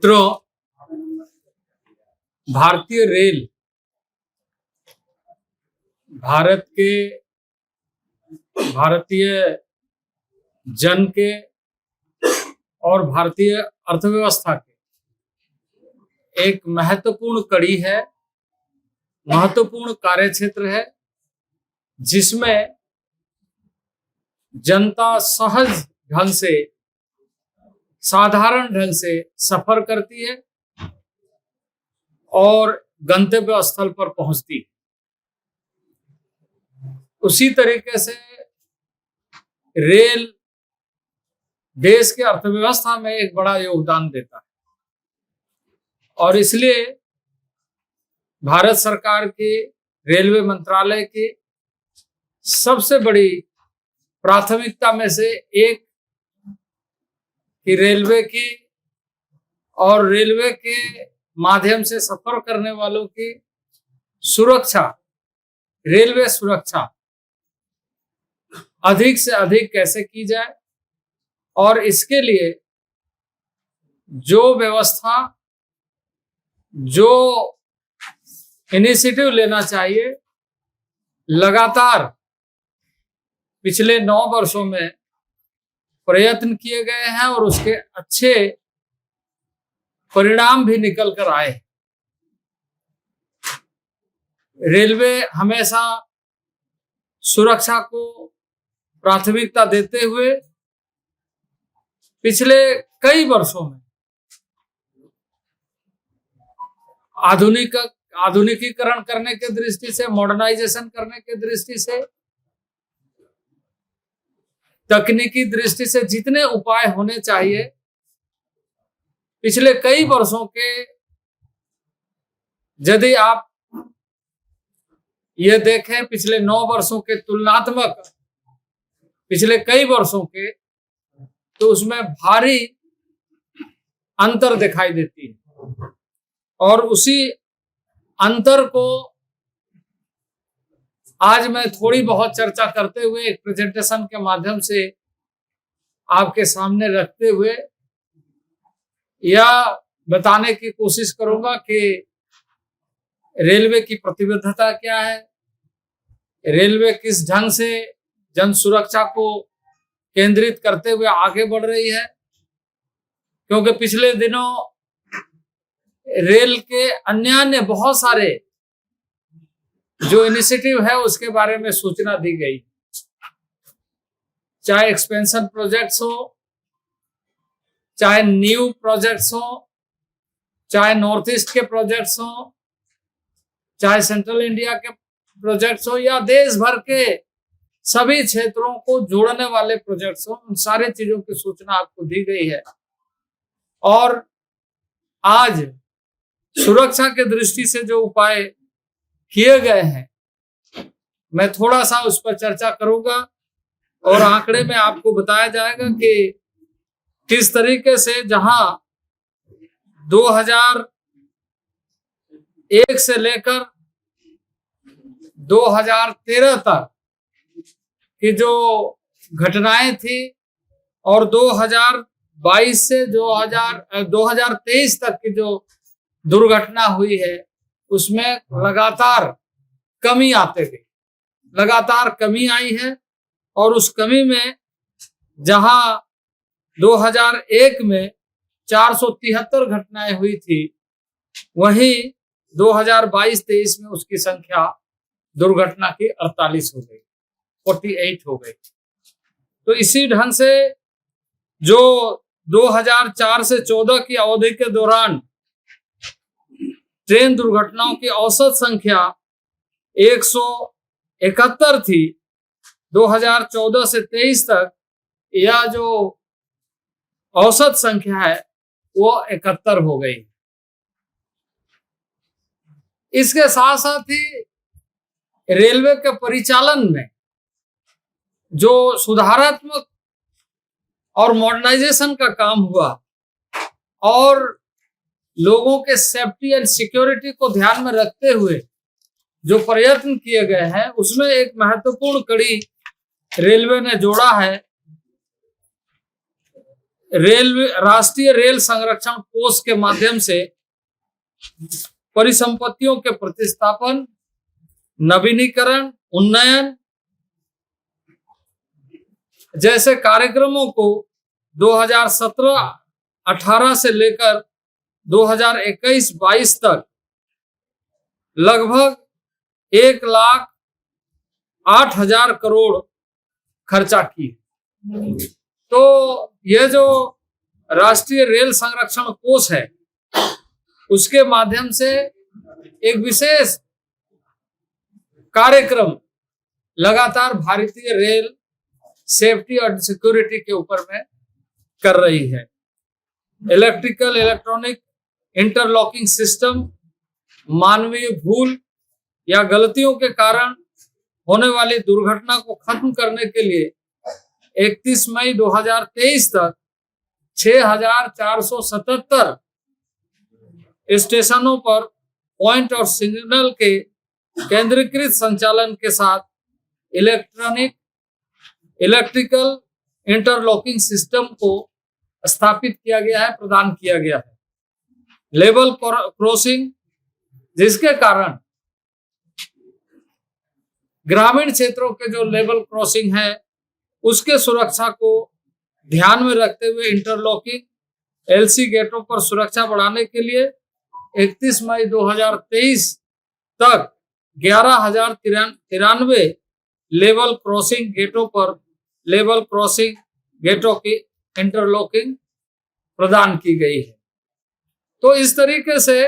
मित्रों, भारतीय रेल भारतीय जन के और भारतीय अर्थव्यवस्था के एक महत्वपूर्ण कड़ी है, महत्वपूर्ण कार्यक्षेत्र है, जिसमें जनता सहज ढंग से, साधारण ढंग से सफर करती है और गंतव्य स्थल पर पहुंचती है। उसी तरीके से रेल देश के अर्थव्यवस्था में एक बड़ा योगदान देता है और इसलिए भारत सरकार के रेलवे मंत्रालय की सबसे बड़ी प्राथमिकता में से एक कि रेलवे की और रेलवे के माध्यम से सफर करने वालों की सुरक्षा, रेलवे सुरक्षा अधिक से अधिक कैसे की जाए और इसके लिए जो व्यवस्था, जो इनिशिएटिव लेना चाहिए, लगातार पिछले 9 वर्षों में प्रयत्न किए गए हैं और उसके अच्छे परिणाम भी निकल कर आए। रेलवे हमेशा सुरक्षा को प्राथमिकता देते हुए पिछले कई वर्षों में आधुनिकीकरण करने के दृष्टि से, मॉडर्नाइजेशन करने के दृष्टि से, तकनीकी दृष्टि से जितने उपाय होने चाहिए पिछले कई वर्षों के, यदि आप ये देखें पिछले 9 वर्षों के तुलनात्मक पिछले कई वर्षों के, तो उसमें भारी अंतर दिखाई देती है और उसी अंतर को आज मैं थोड़ी बहुत चर्चा करते हुए एक प्रेजेंटेशन के माध्यम से आपके सामने रखते हुए यह बताने की कोशिश करूंगा कि रेलवे की प्रतिबद्धता क्या है, रेलवे किस ढंग से जन सुरक्षा को केंद्रित करते हुए आगे बढ़ रही है, क्योंकि पिछले दिनों रेल के अन्य बहुत सारे जो इनिशिएटिव है उसके बारे में सूचना दी गई, चाहे एक्सपेंशन प्रोजेक्ट्स हो, चाहे न्यू प्रोजेक्ट्स हो, चाहे नॉर्थ ईस्ट के प्रोजेक्ट्स हो, चाहे सेंट्रल इंडिया के प्रोजेक्ट्स हो या देश भर के सभी क्षेत्रों को जोड़ने वाले प्रोजेक्ट्स हो, उन सारे चीजों की सूचना आपको दी गई है। और आज सुरक्षा के दृष्टि से जो उपाय किए गए हैं, मैं थोड़ा सा उस पर चर्चा करूंगा और आंकड़े में आपको बताया जाएगा कि किस तरीके से जहां 2001 से लेकर 2013 तक की जो घटनाएं थी और 2022 से 2023 तक की जो दुर्घटना हुई है, उसमें लगातार कमी आते गई, लगातार कमी आई है। और उस कमी में जहां 2001 में 473 घटनाएं हुई थी, वहीं 2022-23 में उसकी संख्या दुर्घटना की 48 हो गई, 48 हो गई। तो इसी ढंग से जो 2004 से 14 की अवधि के दौरान ट्रेन दुर्घटनाओं की औसत संख्या 171 थी, 2014 से 23 तक यह जो औसत संख्या है वो 71 हो गई। इसके साथ साथ ही रेलवे के परिचालन में जो सुधारात्मक और मॉडर्नाइजेशन का काम हुआ और लोगों के सेफ्टी एंड सिक्योरिटी को ध्यान में रखते हुए जो प्रयत्न किए गए हैं, उसमें एक महत्वपूर्ण कड़ी रेलवे ने जोड़ा है राष्ट्रीय रेल संरक्षण कोष के माध्यम से परिसंपत्तियों के प्रतिस्थापन, नवीनीकरण, उन्नयन जैसे कार्यक्रमों को 2017-18 से लेकर 2021-22 तक लगभग 1,08,000 करोड़ खर्चा की। तो यह जो राष्ट्रीय रेल संरक्षण कोष है, उसके माध्यम से एक विशेष कार्यक्रम लगातार भारतीय रेल सेफ्टी और सिक्योरिटी के ऊपर में कर रही है। इलेक्ट्रॉनिक इंटरलॉकिंग सिस्टम, मानवीय भूल या गलतियों के कारण होने वाली दुर्घटना को खत्म करने के लिए 31 मई 2023 तक 6,477 स्टेशनों पर पॉइंट और सिग्नल के केंद्रीकृत संचालन के साथ इलेक्ट्रिकल इंटरलॉकिंग सिस्टम को स्थापित किया गया है, प्रदान किया गया है। लेवल क्रॉसिंग, जिसके कारण ग्रामीण क्षेत्रों के जो लेवल क्रॉसिंग है उसके सुरक्षा को ध्यान में रखते हुए इंटरलॉकिंग एलसी गेटों पर सुरक्षा बढ़ाने के लिए 31 मई 2023 तक 11,093 लेवल क्रॉसिंग गेटों की इंटरलॉकिंग प्रदान की गई है। तो इस तरीके से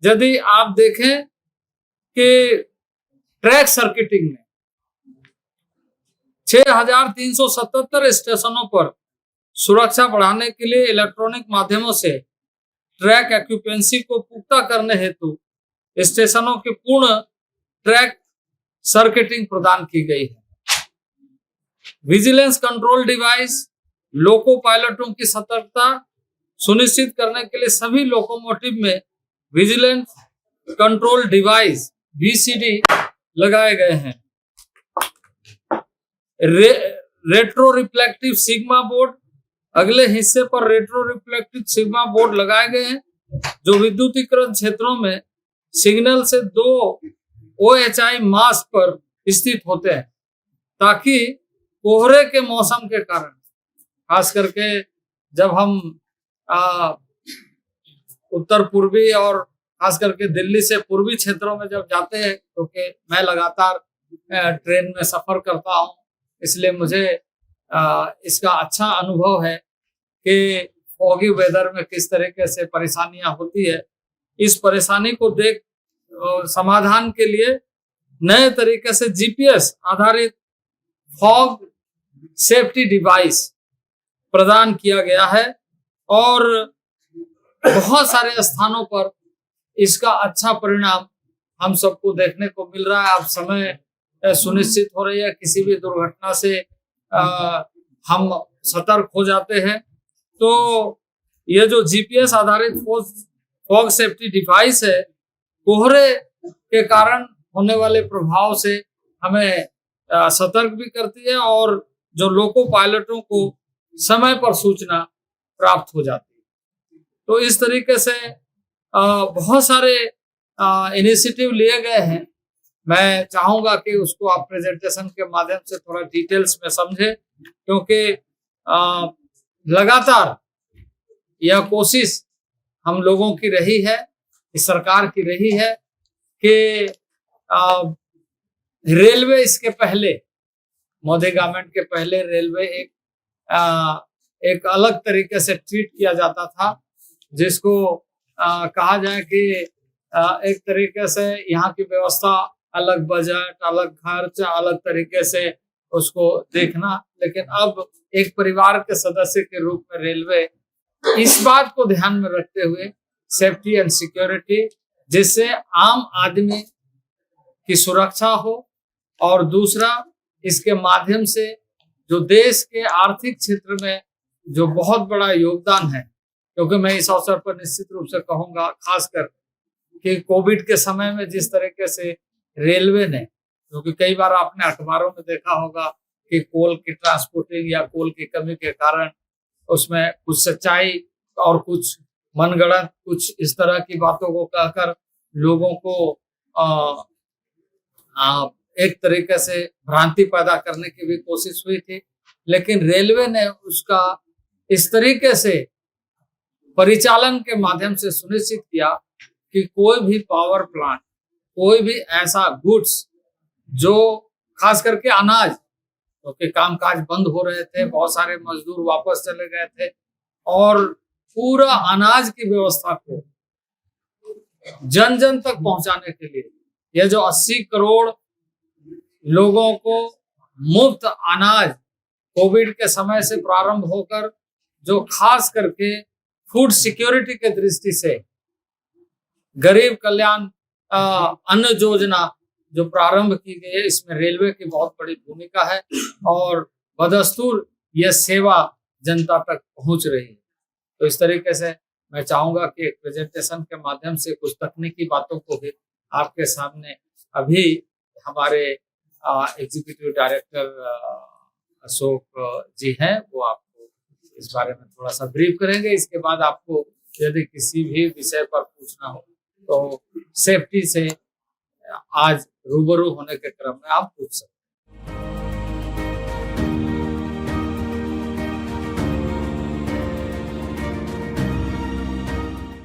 यदि आप देखें कि ट्रैक सर्किटिंग में 6,377 स्टेशनों पर सुरक्षा बढ़ाने के लिए इलेक्ट्रॉनिक माध्यमों से ट्रैक एक्यूपेंसी को पुख्ता करने हेतु स्टेशनों की पूर्ण ट्रैक सर्किटिंग प्रदान की गई है। विजिलेंस कंट्रोल डिवाइस, लोको पायलटों की सतर्कता सुनिश्चित करने के लिए सभी लोकोमोटिव में विजिलेंस कंट्रोल डिवाइस VCD लगाए गए हैं। रेट्रो रिफ्लेक्टिव सिग्मा बोर्ड, अगले हिस्से पर रेट्रो रिफ्लेक्टिव सिग्मा बोर्ड लगाए गए हैं जो विद्युतीकरण क्षेत्रों में सिग्नल से 2 OHI मास्क पर स्थित होते हैं, ताकि कोहरे के मौसम के कारण, खास करके जब हम उत्तर पूर्वी और खास करके दिल्ली से पूर्वी क्षेत्रों में जब जाते हैं, क्योंकि मैं लगातार ट्रेन में सफर करता हूं, इसलिए मुझे इसका अच्छा अनुभव है कि फॉगी वेदर में किस तरीके से परेशानियां होती है। इस परेशानी को देख समाधान के लिए नए तरीके से GPS आधारित फॉग सेफ्टी डिवाइस प्रदान किया गया है और बहुत सारे स्थानों पर इसका अच्छा परिणाम हम सबको देखने को मिल रहा है। अब समय सुनिश्चित हो रही है, किसी भी दुर्घटना से हम सतर्क हो जाते हैं। तो ये जो GPS आधारित फॉग सेफ्टी डिवाइस है, कोहरे के कारण होने वाले प्रभाव से हमें सतर्क भी करती है और जो लोको पायलटों को समय पर सूचना प्राप्त हो जाती है। तो इस तरीके से बहुत सारे इनिशिएटिव लिए गए हैं। मैं चाहूंगा कि उसको आप प्रेजेंटेशन के माध्यम से थोड़ा डिटेल्स में समझें, क्योंकि लगातार यह कोशिश हम लोगों की रही है, इस सरकार की रही है कि रेलवे, इसके पहले मोदी गवर्नमेंट के पहले रेलवे एक अलग तरीके से ट्रीट किया जाता था, जिसको कहा जाए कि एक तरीके से यहाँ की व्यवस्था, अलग बजट, अलग खर्च, अलग तरीके से उसको देखना। लेकिन अब एक परिवार के सदस्य के रूप में रेलवे इस बात को ध्यान में रखते हुए सेफ्टी एंड सिक्योरिटी, जिससे आम आदमी की सुरक्षा हो, और दूसरा इसके माध्यम से जो देश के आर्थिक क्षेत्र में जो बहुत बड़ा योगदान है, क्योंकि मैं इस अवसर पर निश्चित रूप से कहूंगा, खासकर कि कोविड के समय में जिस तरीके से रेलवे ने, क्योंकि कई बार आपने अखबारों में देखा होगा कि कोल की ट्रांसपोर्टिंग या कोल की कमी के कारण उसमें कुछ सच्चाई और कुछ मनगढ़ंत कुछ इस तरह की बातों को कहकर लोगों को एक तरीके से भ्रांति पैदा करने की भी कोशिश हुई थी, लेकिन रेलवे ने उसका इस तरीके से परिचालन के माध्यम से सुनिश्चित किया कि कोई भी पावर प्लांट, कोई भी ऐसा गुड्स जो खास करके अनाज, क्योंकि कामकाज बंद हो रहे थे, बहुत सारे मजदूर वापस चले गए थे, और पूरा अनाज की व्यवस्था को जन जन तक पहुंचाने के लिए यह जो 80 करोड़ लोगों को मुफ्त अनाज कोविड के समय से प्रारंभ होकर जो खास करके फूड सिक्योरिटी के दृष्टि से गरीब कल्याण अन्न योजना जो प्रारंभ की गई है, इसमें रेलवे की बहुत बड़ी भूमिका है और बदस्तूर यह सेवा जनता तक पहुंच रही है। तो इस तरीके से मैं चाहूंगा कि एक प्रेजेंटेशन के माध्यम से कुछ तकनीकी बातों को भी आपके सामने अभी हमारे एग्जीक्यूटिव डायरेक्टर अशोक जी हैं, वो आपको इस बारे में थोड़ा सा ब्रीफ करेंगे। इसके बाद आपको यदि किसी भी विषय पर पूछना हो तो सेफ्टी से आज रूबरू होने के क्रम में आप पूछ सकते हैं।